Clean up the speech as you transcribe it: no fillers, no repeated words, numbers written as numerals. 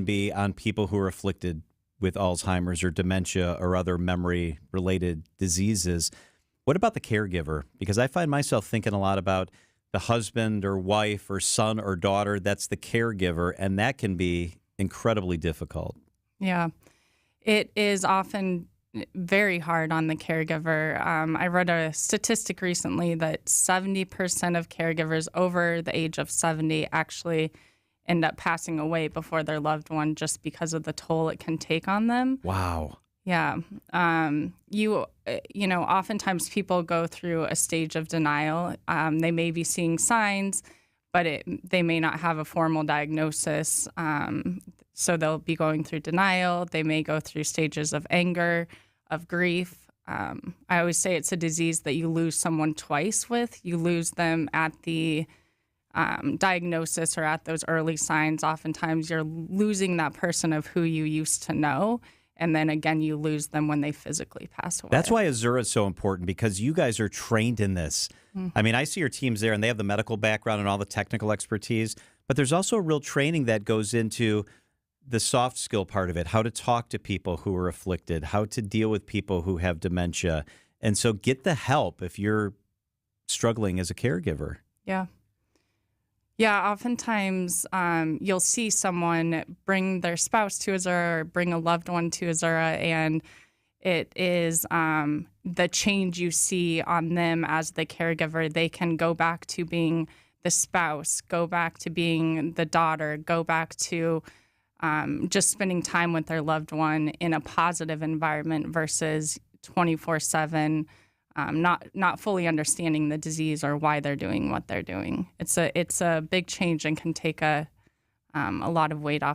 be on people who are afflicted with Alzheimer's or dementia or other memory related diseases. What about the caregiver? Because I find myself thinking a lot about the husband or wife or son or daughter that's the caregiver, and that can be incredibly difficult. Yeah, it is often very hard on the caregiver. I read a statistic recently that 70% of caregivers over the age of 70 actually end up passing away before their loved one just because of the toll it can take on them. Wow. Yeah. Oftentimes people go through a stage of denial. They may be seeing signs, but they may not have a formal diagnosis. So they'll be going through denial. They may go through stages of anger, of grief. I always say it's a disease that you lose someone twice with. You lose them at the diagnosis or at those early signs. Oftentimes you're losing that person of who you used to know. And then again, you lose them when they physically pass away. That's why Azura is so important, because you guys are trained in this. I mean, I see your teams there and they have the medical background and all the technical expertise, but there's also a real training that goes into the soft skill part of it, how to talk to people who are afflicted, how to deal with people who have dementia. And so get the help if you're struggling as a caregiver. Yeah. Yeah, oftentimes you'll see someone bring their spouse to Azura or bring a loved one to Azura, and it is the change you see on them as the caregiver. They can go back to being the spouse, go back to being the daughter, go back to just spending time with their loved one in a positive environment versus 24/7. Not fully understanding the disease or why they're doing what they're doing. It's a big change and can take a lot of weight off